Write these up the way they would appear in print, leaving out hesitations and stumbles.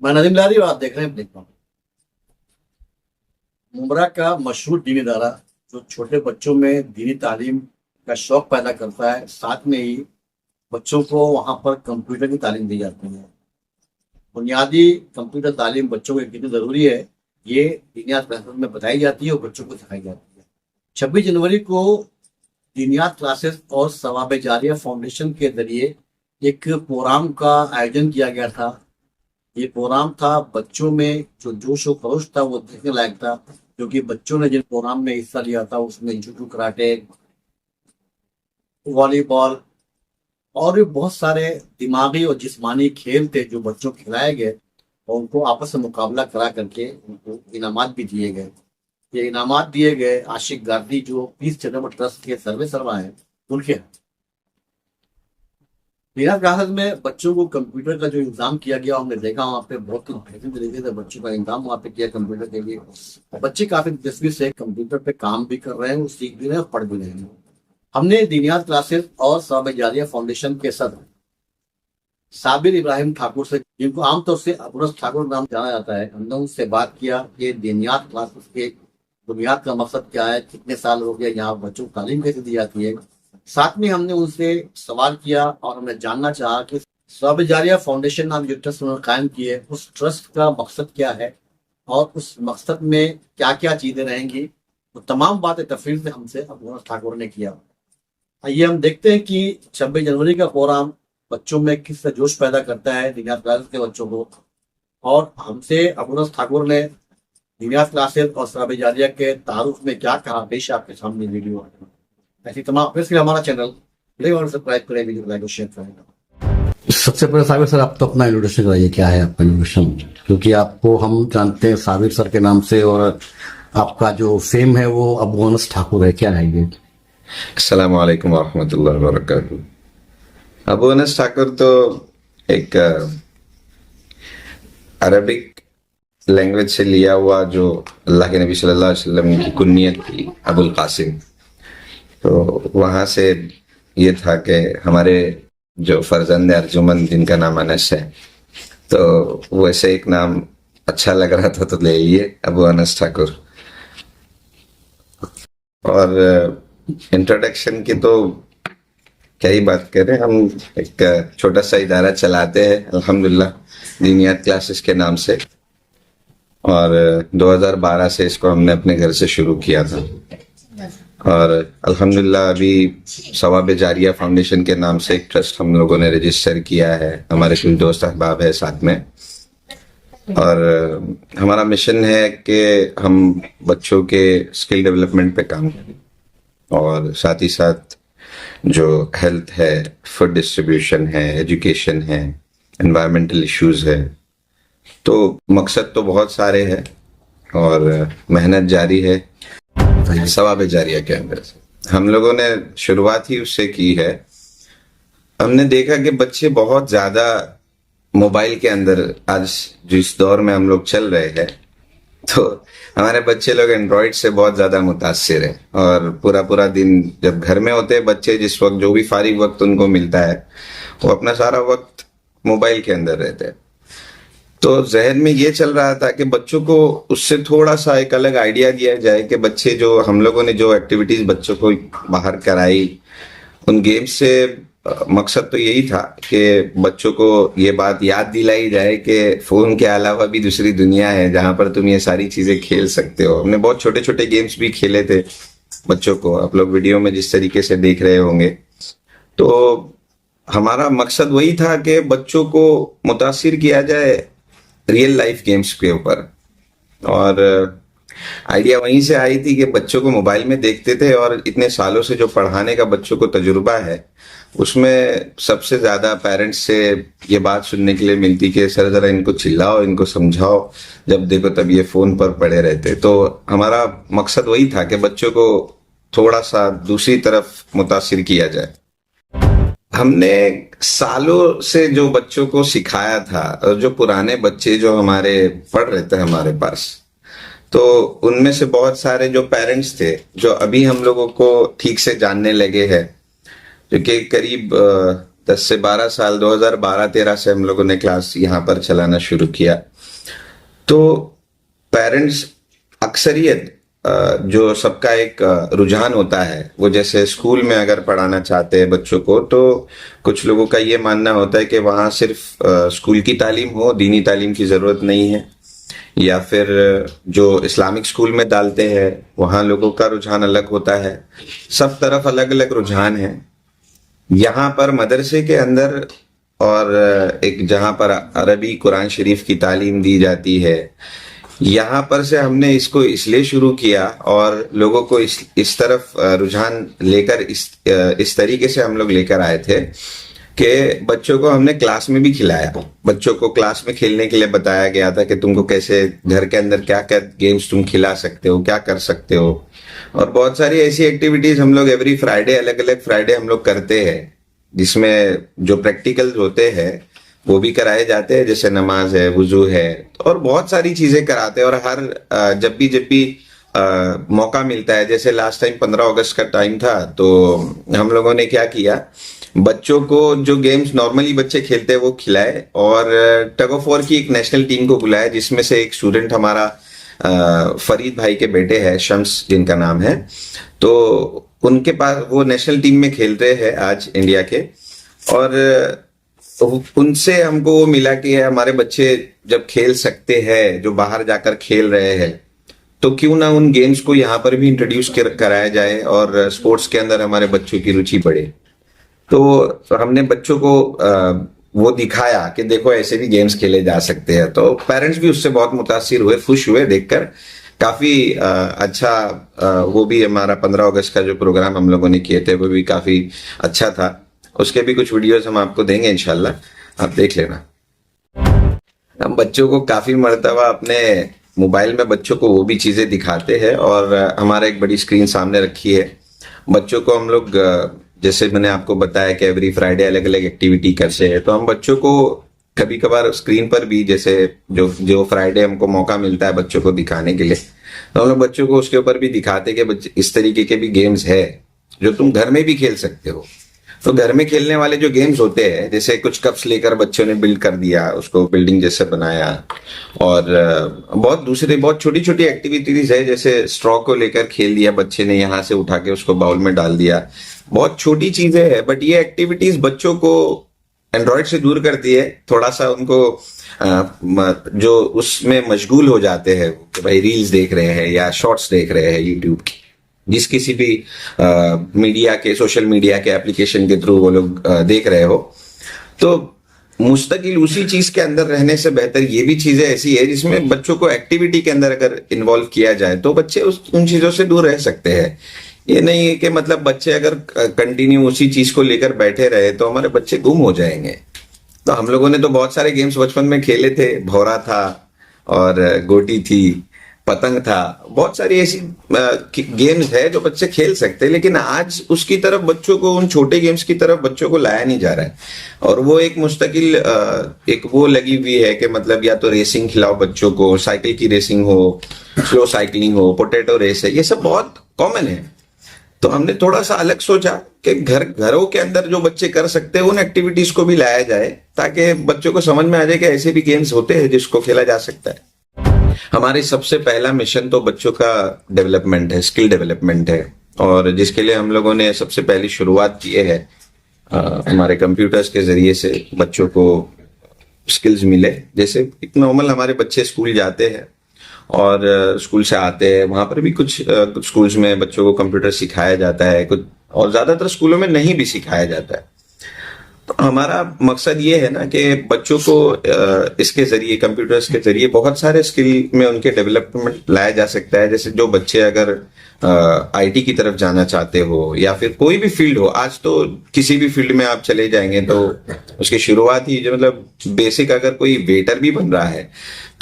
मैं नदीम लारी और आप देख रहे हैं ब्रेक पॉइंट। मुमरा का मशहूर दीनी इदारा जो छोटे बच्चों में दीनी तालीम का शौक पैदा करता है, साथ में ही बच्चों को वहाँ पर कंप्यूटर की तालीम दी जाती है। बुनियादी कंप्यूटर तालीम बच्चों को कितनी ज़रूरी है, ये दीनियात क्लासेस में बताई जाती है और बच्चों को सिखाई जाती है। 26 जनवरी को दीनियात क्लासेस और सवाब जारिया फाउंडेशन के जरिए एक प्रोग्राम का आयोजन किया गया था। ये प्रोग्राम था बच्चों में जो जोश और खरोश था वो देखने लायक था, क्योंकि बच्चों ने जिन प्रोग्राम में हिस्सा लिया था उसमें जूडो, कराटे, वॉलीबॉल और भी बहुत सारे दिमागी और जिस्मानी खेल थे जो बच्चों को खिलाए गए और उनको आपस में मुकाबला करा करके उनको इनामात भी दिए गए। ये इनामात दिए गए आशिक गांधी जो पीस चैरिटेबल ट्रस्ट के सर्वे सर्वा हैं उनके हैं। मेरा क्लासेस में बच्चों को कंप्यूटर का जो इंतजाम किया गया, हमने देखा वहाँ पे बहुत ही बेहतरीन तरीके से बच्चों का इंतजाम वहाँ पे किया कंप्यूटर के लिए। और बच्चे काफी दिलचस्पी से कंप्यूटर पे काम भी कर रहे हैं, वो सीख भी रहे हैं और पढ़ भी रहे हैं। हमने दीनियात क्लासेस और सवाब जारिया फाउंडेशन के सदर साबिर इब्राहिम ठाकुर से, जिनको आमतौर से अबुरस ठाकुर नाम जाना जाता है, हमने उनसे बात किया कि दीनियात क्लासेस के बुनियाद का मकसद क्या है, कितने साल हो गए यहाँ बच्चों को तालीम कैसे दी जाती है। साथ में हमने उनसे सवाल किया और हमने जानना चाहा कि सवाब जारिया फाउंडेशन नाम जो ट्रस्ट उन्होंने कायम की है उस ट्रस्ट का मकसद क्या है और उस मकसद में क्या क्या चीजें रहेंगी। वो तमाम बातें तफसील से हमसे अबुरस ठाकुर ने किया। आइए हम देखते हैं कि 26 जनवरी का प्रोग्राम बच्चों में किस तरह जोश पैदा करता है दीनियात क्लासेस के बच्चों को, और हमसे अबुरस ठाकुर ने दीनियात क्लासेस और सवाब जारिया के तारुफ में क्या कहा, पेश आपके सामने वीडियो। ऐसी तमाम फिर से हमारा चैनल सब्सक्राइब करें, वीडियो लाइक और शेयर करें। सबसे पहले साबिर सर आप तो अपना इंट्रोडक्शन कराइए, क्या है आपका इंट्रोडक्शन, क्योंकि आपको हम जानते हैं साबिर सर के नाम से और आपका जो फेम है वो अबुरस ठाकुर है, क्या है ये? अस्सलाम वालेकुम वरहमतुल्लाहि वबरकातुहू। अबुरस ठाकुर तो एक अरबिक लैंग्वेज से लिया हुआ जो अल्लाह के नबी सल्लल्लाहु अलैहि वसल्लम की कुन्नियत थी अबुल कासिम, तो वहाँ से ये था कि हमारे जो फर्जंद अर्जुमन जिनका नाम अनस है, तो वैसे एक नाम अच्छा लग रहा था तो ले लिए अबुरस ठाकुर। और इंट्रोडक्शन की तो क्या ही बात करें, हम एक छोटा सा इदारा चलाते हैं अल्हम्दुलिल्लाह दीनियात क्लासेस के नाम से, और 2012 से इसको हमने अपने घर से शुरू किया था। और अल्हम्दुलिल्लाह अभी सवाब जारिया फाउंडेशन के नाम से एक ट्रस्ट हम लोगों ने रजिस्टर किया है, हमारे कुछ दोस्त अहबाब है साथ में। और हमारा मिशन है कि हम बच्चों के स्किल डेवलपमेंट पे काम करें और साथ ही साथ जो हेल्थ है, फूड डिस्ट्रीब्यूशन है, एजुकेशन है, एनवायरमेंटल इश्यूज है। तो मकसद तो बहुत सारे हैं और मेहनत जारी है। सवाब जारिया के अंदर से हम लोगों ने शुरुआत ही उससे की है। हमने देखा कि बच्चे बहुत ज्यादा मोबाइल के अंदर, आज जिस दौर में हम लोग चल रहे हैं, तो हमारे बच्चे लोग एंड्रॉइड से बहुत ज्यादा मुतासिर है और पूरा पूरा दिन जब घर में होते हैं बच्चे, जिस वक्त जो भी फारिग वक्त उनको मिलता है वो अपना सारा वक्त मोबाइल के अंदर रहते हैं। तो जहन में ये चल रहा था कि बच्चों को उससे थोड़ा सा एक अलग आइडिया दिया जाए कि बच्चे जो हम लोगों ने जो एक्टिविटीज बच्चों को बाहर कराई उन गेम्स से, मकसद तो यही था कि बच्चों को ये बात याद दिलाई जाए कि फोन के अलावा भी दूसरी दुनिया है जहां पर तुम ये सारी चीजें खेल सकते हो। हमने बहुत छोटे छोटे गेम्स भी खेले थे बच्चों को, आप लोग वीडियो में जिस तरीके से देख रहे होंगे। तो हमारा मकसद वही था कि बच्चों को मुतासिर किया जाए रियल लाइफ गेम्स के ऊपर। और आइडिया वहीं से आई थी कि बच्चों को मोबाइल में देखते थे और इतने सालों से जो पढ़ाने का बच्चों को तजुर्बा है उसमें सबसे ज्यादा पेरेंट्स से ये बात सुनने के लिए मिलती कि सर जरा इनको चिल्लाओ, इनको समझाओ, जब देखो तब ये फोन पर पड़े रहते। तो हमारा मकसद वही था कि बच्चों को थोड़ा सा दूसरी तरफ मुतासिर किया जाए। हमने सालों से जो बच्चों को सिखाया था, और जो पुराने बच्चे जो हमारे पढ़ रहे थे हमारे पास, तो उनमें से बहुत सारे जो पेरेंट्स थे जो अभी हम लोगों को ठीक से जानने लगे हैं, जो कि करीब 10 से 12 साल 2012-13 से हम लोगों ने क्लास यहाँ पर चलाना शुरू किया। तो पेरेंट्स अक्सरियत जो सबका एक रुझान होता है, वो जैसे स्कूल में अगर पढ़ाना चाहते हैं बच्चों को, तो कुछ लोगों का ये मानना होता है कि वहाँ सिर्फ स्कूल की तालीम हो, दीनी तालीम की ज़रूरत नहीं है। या फिर जो इस्लामिक स्कूल में डालते हैं वहाँ लोगों का रुझान अलग होता है। सब तरफ अलग अलग रुझान है। यहाँ पर मदरसे के अंदर और एक जहाँ पर अरबी कुरान शरीफ की तालीम दी जाती है, यहाँ पर से हमने इसको इसलिए शुरू किया और लोगों को इस तरफ रुझान लेकर इस तरीके से हम लोग लेकर आए थे कि बच्चों को हमने क्लास में भी खिलाया। बच्चों को क्लास में खेलने के लिए बताया गया था कि तुमको कैसे घर के अंदर क्या क्या गेम्स तुम खिला सकते हो, क्या कर सकते हो। और बहुत सारी ऐसी एक्टिविटीज हम लोग एवरी फ्राइडे, अलग अलग फ्राइडे हम लोग करते हैं, जिसमें जो प्रैक्टिकल्स होते हैं वो भी कराए जाते हैं, जैसे नमाज है, वुजू है, और बहुत सारी चीजें कराते हैं। और हर जब भी मौका मिलता है, जैसे लास्ट टाइम 15 अगस्त का टाइम था, तो हम लोगों ने क्या किया, बच्चों को जो गेम्स नॉर्मली बच्चे खेलते हैं वो खिलाए, और टग ऑफ वॉर की एक नेशनल टीम को बुलाया, जिसमें से एक स्टूडेंट हमारा फरीद भाई के बेटे हैं, शम्स जिनका नाम है। तो उनके पास वो नेशनल टीम में खेल रहे हैं आज इंडिया के। और उनसे हमको वो मिला कि हमारे बच्चे जब खेल सकते हैं, जो बाहर जाकर खेल रहे हैं, तो क्यों ना उन गेम्स को यहाँ पर भी इंट्रोड्यूस कराया जाए और स्पोर्ट्स के अंदर हमारे बच्चों की रुचि बढ़े। तो हमने बच्चों को वो दिखाया कि देखो ऐसे भी गेम्स खेले जा सकते हैं। तो पेरेंट्स भी उससे बहुत मुतासिर हुए, खुश हुए देखकर। काफी अच्छा वो भी हमारा 15 अगस्त का जो प्रोग्राम हम लोगों ने किए थे वो भी काफी अच्छा था। उसके भी कुछ वीडियोस हम आपको देंगे इंशाल्लाह, आप देख लेना। हम बच्चों को काफी मर्तबा अपने मोबाइल में बच्चों को वो भी चीजें दिखाते हैं, और हमारा एक बड़ी स्क्रीन सामने रखी है। बच्चों को हम लोग जैसे मैंने आपको बताया कि एवरी फ्राइडे अलग अलग एक्टिविटी करते हैं, तो हम बच्चों को कभी कभार स्क्रीन पर भी, जैसे जो फ्राइडे हमको मौका मिलता है बच्चों को दिखाने के लिए, तो हम लोग बच्चों को उसके ऊपर भी दिखाते हैं कि इस तरीके के भी गेम्स है जो तुम घर में भी खेल सकते हो। तो घर में खेलने वाले जो गेम्स होते हैं, जैसे कुछ कप्स लेकर बच्चों ने बिल्ड कर दिया, उसको बिल्डिंग जैसे बनाया, और बहुत छोटी छोटी एक्टिविटीज है, जैसे स्ट्रॉ को लेकर खेल दिया बच्चे ने, यहाँ से उठा के उसको बाउल में डाल दिया। बहुत छोटी चीजें हैं, बट ये एक्टिविटीज बच्चों को एंड्रॉयड से दूर करती है। थोड़ा सा उनको जो उसमें मशगूल हो जाते हैं कि भाई रील्स देख रहे हैं या शॉर्ट्स देख रहे हैं यूट्यूब की, जिस किसी भी मीडिया के, सोशल मीडिया के एप्लीकेशन के थ्रू वो लोग देख रहे हो, तो मुस्तकिल उसी चीज के अंदर रहने से बेहतर ये भी चीजें ऐसी है जिसमें बच्चों को एक्टिविटी के अंदर अगर इन्वॉल्व किया जाए तो बच्चे उन चीजों से दूर रह सकते हैं। ये नहीं है कि मतलब बच्चे अगर कंटिन्यू उसी चीज को लेकर बैठे रहे तो हमारे बच्चे गुम हो जाएंगे। तो हम लोगों ने तो बहुत सारे गेम्स बचपन में खेले थे, भौरा था और गोटी थी, पतंग था, बहुत सारी ऐसी गेम्स है जो बच्चे खेल सकते हैं। लेकिन आज उसकी तरफ बच्चों को, उन छोटे गेम्स की तरफ बच्चों को लाया नहीं जा रहा है, और वो एक मुस्तकिल एक वो लगी हुई है कि मतलब या तो रेसिंग खिलाओ बच्चों को, साइकिल की रेसिंग हो, स्लो साइकिलिंग हो, पोटैटो रेस है, ये सब बहुत कॉमन है। तो हमने थोड़ा सा अलग सोचा कि घरों के अंदर जो बच्चे कर सकते हैं उन एक्टिविटीज को भी लाया जाए, ताकि बच्चों को समझ में आ जाए कि ऐसे भी गेम्स होते हैं जिसको खेला जा सकता है। हमारे सबसे पहला मिशन तो बच्चों का डेवलपमेंट है, स्किल डेवलपमेंट है, और जिसके लिए हम लोगों ने सबसे पहली शुरुआत की है हमारे कंप्यूटर्स के जरिए से बच्चों को स्किल्स मिले। जैसे एक नॉर्मल हमारे बच्चे स्कूल जाते हैं और स्कूल से आते हैं, वहां पर भी कुछ स्कूल्स में बच्चों को कंप्यूटर सिखाया जाता है, कुछ और ज्यादातर स्कूलों में नहीं भी सिखाया जाता है। तो हमारा मकसद ये है ना कि बच्चों को इसके जरिए, कंप्यूटर्स के जरिए बहुत सारे स्किल में उनके डेवलपमेंट लाया जा सकता है। जैसे जो बच्चे अगर आईटी की तरफ जाना चाहते हो या फिर कोई भी फील्ड हो, आज तो किसी भी फील्ड में आप चले जाएंगे तो उसकी शुरुआत ही जो मतलब बेसिक, अगर कोई वेटर भी बन रहा है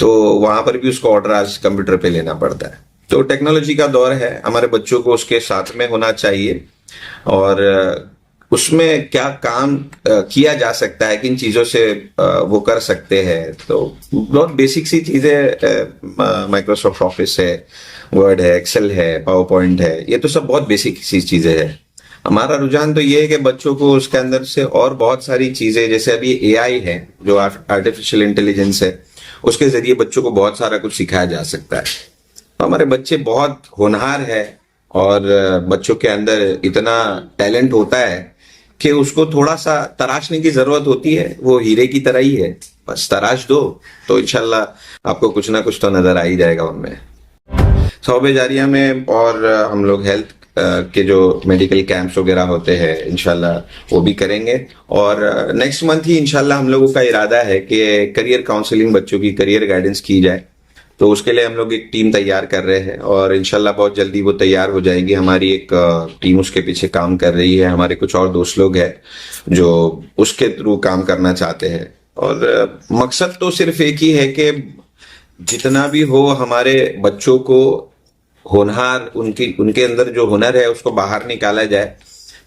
तो वहां पर भी उसको ऑर्डर आज कंप्यूटर पे लेना पड़ता है। तो टेक्नोलॉजी का दौर है, हमारे बच्चों को उसके साथ में होना चाहिए, और उसमें क्या काम किया जा सकता है, किन चीजों से वो कर सकते हैं। तो बहुत बेसिक सी चीजें, माइक्रोसॉफ्ट ऑफिस है, वर्ड है, एक्सेल है, पावर पॉइंट है, ये तो सब बहुत बेसिक सी चीजें हैं। हमारा रुझान तो ये है कि बच्चों को उसके अंदर से और बहुत सारी चीजें, जैसे अभी एआई है जो आर्टिफिशियल इंटेलिजेंस है, उसके जरिए बच्चों को बहुत सारा कुछ सिखाया जा सकता है। तो हमारे बच्चे बहुत होनहार है और बच्चों के अंदर इतना टैलेंट होता है कि उसको थोड़ा सा तराशने की जरूरत होती है। वो हीरे की तरह ही है, बस तराश दो तो इंशाल्लाह आपको कुछ ना कुछ तो नजर आ ही जाएगा उनमें। सौबे जारिया में और हम लोग हेल्थ के जो मेडिकल कैंप्स वगैरह होते हैं इंशाल्लाह वो भी करेंगे। और नेक्स्ट मंथ ही इंशाल्लाह हम लोगों का इरादा है कि करियर काउंसलिंग, बच्चों की करियर गाइडेंस की जाए। तो उसके लिए हम लोग एक टीम तैयार कर रहे हैं और इंशाल्लाह बहुत जल्दी वो तैयार हो जाएगी। हमारी एक टीम उसके पीछे काम कर रही है। हमारे कुछ और दोस्त लोग हैं जो उसके थ्रू काम करना चाहते हैं। और मकसद तो सिर्फ एक ही है कि जितना भी हो हमारे बच्चों को होनहार, उनके अंदर जो हुनर है उसको बाहर निकाला जाए,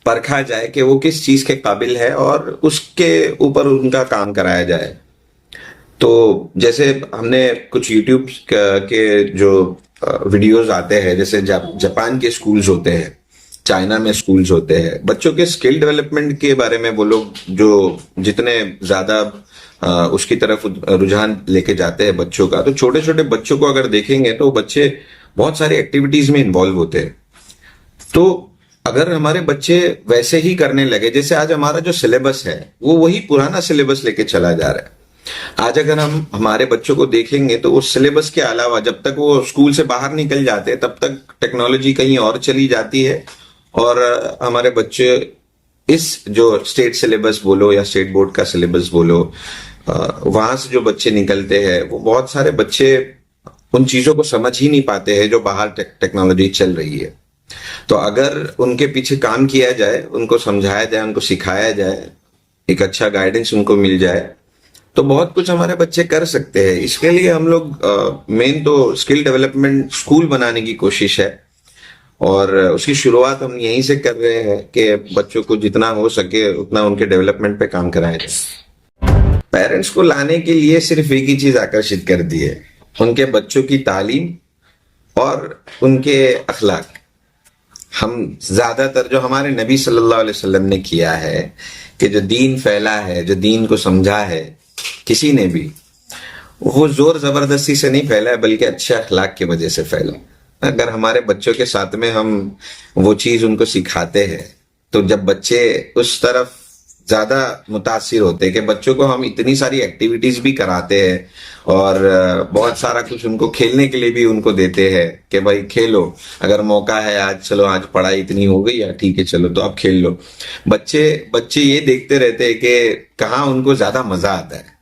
परखा जाए कि वो किस चीज के काबिल है और उसके ऊपर उनका काम कराया जाए। तो जैसे हमने कुछ यूट्यूब के जो वीडियोस आते हैं, जैसे जापान के स्कूल्स होते हैं, चाइना में स्कूल्स होते हैं, बच्चों के स्किल डेवलपमेंट के बारे में वो लोग जो जितने ज्यादा उसकी तरफ रुझान लेके जाते हैं बच्चों का, तो छोटे छोटे बच्चों को अगर देखेंगे तो बच्चे बहुत सारी एक्टिविटीज में इन्वॉल्व होते हैं। तो अगर हमारे बच्चे वैसे ही करने लगे, जैसे आज हमारा जो सिलेबस है वो वही पुराना सिलेबस लेके चला जा रहा है। आज अगर हम हमारे बच्चों को देखेंगे तो उस सिलेबस के अलावा जब तक वो स्कूल से बाहर निकल जाते हैं तब तक टेक्नोलॉजी कहीं और चली जाती है और हमारे बच्चे इस जो स्टेट सिलेबस बोलो या स्टेट बोर्ड का सिलेबस बोलो, वहां से जो बच्चे निकलते हैं वो बहुत सारे बच्चे उन चीजों को समझ ही नहीं पाते हैं जो बाहर टेक्नोलॉजी चल रही है। तो अगर उनके पीछे काम किया जाए, उनको समझाया जाए, उनको सिखाया जाए, एक अच्छा गाइडेंस उनको मिल जाए तो बहुत कुछ हमारे बच्चे कर सकते हैं। इसके लिए हम लोग मेन तो स्किल डेवलपमेंट स्कूल बनाने की कोशिश है और उसकी शुरुआत हम यहीं से कर रहे हैं कि बच्चों को जितना हो सके उतना उनके डेवलपमेंट पे काम कराया जाए। पेरेंट्स को लाने के लिए सिर्फ एक ही चीज आकर्षित कर दी है, उनके बच्चों की तालीम और उनके अखलाक। हम ज्यादातर जो हमारे नबी सल्लल्लाहु अलैहि वसल्लम ने किया है कि जो दीन फैला है, जो दीन को समझा है किसी ने भी, वो जोर जबरदस्ती से नहीं फैला है बल्कि अच्छे अखलाक की वजह से फैला। अगर हमारे बच्चों के साथ में हम वो चीज उनको सिखाते हैं तो जब बच्चे उस तरफ ज्यादा मुतासिर होते हैं कि बच्चों को हम इतनी सारी एक्टिविटीज भी कराते हैं और बहुत सारा कुछ उनको खेलने के लिए भी उनको देते हैं कि भाई खेलो, अगर मौका है आज, चलो आज पढ़ाई इतनी हो गई है, ठीक है चलो तो अब खेल लो। बच्चे ये देखते रहते हैं कि कहाँ उनको ज्यादा मजा आता है।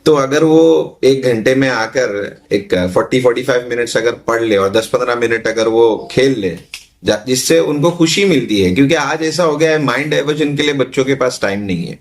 तो अगर वो एक घंटे में आकर एक 40-45 मिनट्स अगर पढ़ ले और 10-15 मिनट अगर वो खेल ले, जिससे उनको खुशी मिलती है। क्योंकि आज ऐसा हो गया है माइंड डाइवर्जन के लिए बच्चों के पास टाइम नहीं है।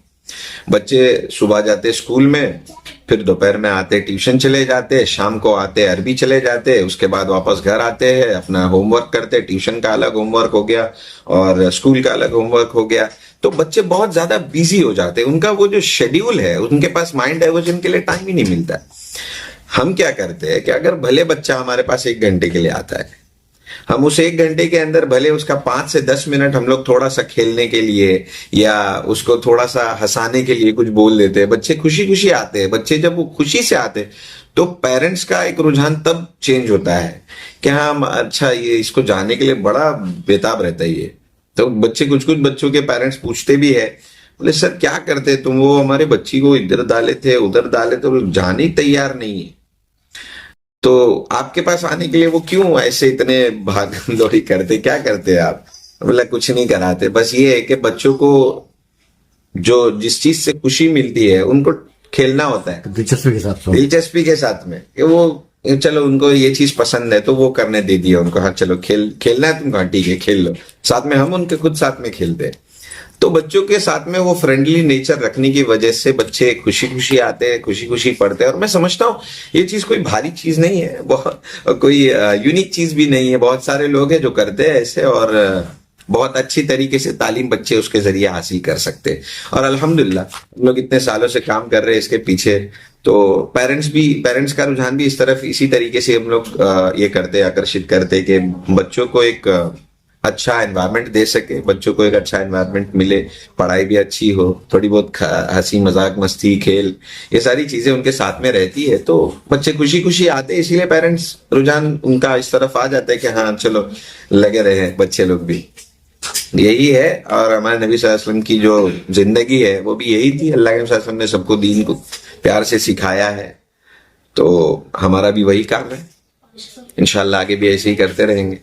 बच्चे सुबह जाते स्कूल में, फिर दोपहर में आते ट्यूशन चले जाते, शाम को आते अरबी चले जाते, उसके बाद वापस घर आते हैं, अपना होमवर्क करते, ट्यूशन का अलग होमवर्क हो गया और स्कूल का अलग होमवर्क हो गया। तो बच्चे बहुत ज्यादा बिजी हो जाते हैं, उनका वो जो शेड्यूल है उनके पास माइंड डाइवर्जन के लिए टाइम ही नहीं मिलता। हम क्या करते हैं कि अगर भले बच्चा हमारे पास 1 घंटे के लिए आता है, हम उस 1 घंटे के अंदर भले उसका 5 से 10 मिनट हम लोग थोड़ा सा खेलने के लिए या उसको थोड़ा सा हंसाने के लिए कुछ बोल देते हैं। बच्चे खुशी खुशी आते हैं। बच्चे जब वो खुशी से आते हैं तो पेरेंट्स का एक रुझान तब चेंज होता है कि हाँ अच्छा ये इसको जाने के लिए बड़ा बेताब रहता है ये। तो बच्चे कुछ बच्चों के पेरेंट्स पूछते भी है, बोले सर क्या करते तुम, वो हमारे बच्ची को इधर डाले थे उधर डाले थे, वो जाने ही तैयार नहीं है। तो आपके पास आने के लिए वो क्यों ऐसे इतने भाग दौड़ी करते, क्या करते आप? बोला कुछ नहीं कराते, बस ये है कि बच्चों को जो जिस चीज से खुशी मिलती है उनको खेलना होता है दिलचस्पी के साथ। दिलचस्पी के साथ में कि वो चलो उनको ये चीज पसंद है तो वो करने दे दिया उनको, हाँ चलो खेलना है तुमको, हाँ ठीक है खेल लो साथ में। हम उनके खुद साथ में खेलते हैं। तो बच्चों के साथ में वो फ्रेंडली नेचर रखने की वजह से बच्चे खुशी खुशी आते हैं, खुशी खुशी पढ़ते हैं। और मैं समझता हूँ ये चीज कोई भारी चीज नहीं है, बहुत कोई यूनिक चीज भी नहीं है। बहुत सारे लोग हैं जो करते हैं ऐसे और बहुत अच्छी तरीके से तालीम बच्चे उसके जरिए हासिल कर सकते हैं। और अल्हम्दुलिल्लाह हम लोग इतने सालों से काम कर रहे हैं इसके पीछे। तो पेरेंट्स का रुझान भी इस तरफ इसी तरीके से हम लोग ये करते, आकर्षित करते कि बच्चों को एक अच्छा एनवायरनमेंट दे सके, बच्चों को एक अच्छा एनवायरनमेंट मिले, पढ़ाई भी अच्छी हो, थोड़ी बहुत हंसी मजाक मस्ती खेल, ये सारी चीजें उनके साथ में रहती है तो बच्चे खुशी खुशी आते हैं। इसीलिए पेरेंट्स रुझान उनका इस तरफ आ जाता है कि हाँ चलो लगे रहे बच्चे लोग भी। यही है। और हमारे नबी सल्लल्लाहु अलैहि वसल्लम की जो जिंदगी है वो भी यही थी। अल्लाह के नबी सल्लल्लाहु अलैहि वसल्लम ने सबको दीन को प्यार से सिखाया है, तो हमारा भी वही काम है। इंशाल्लाह आगे भी ऐसे ही करते रहेंगे।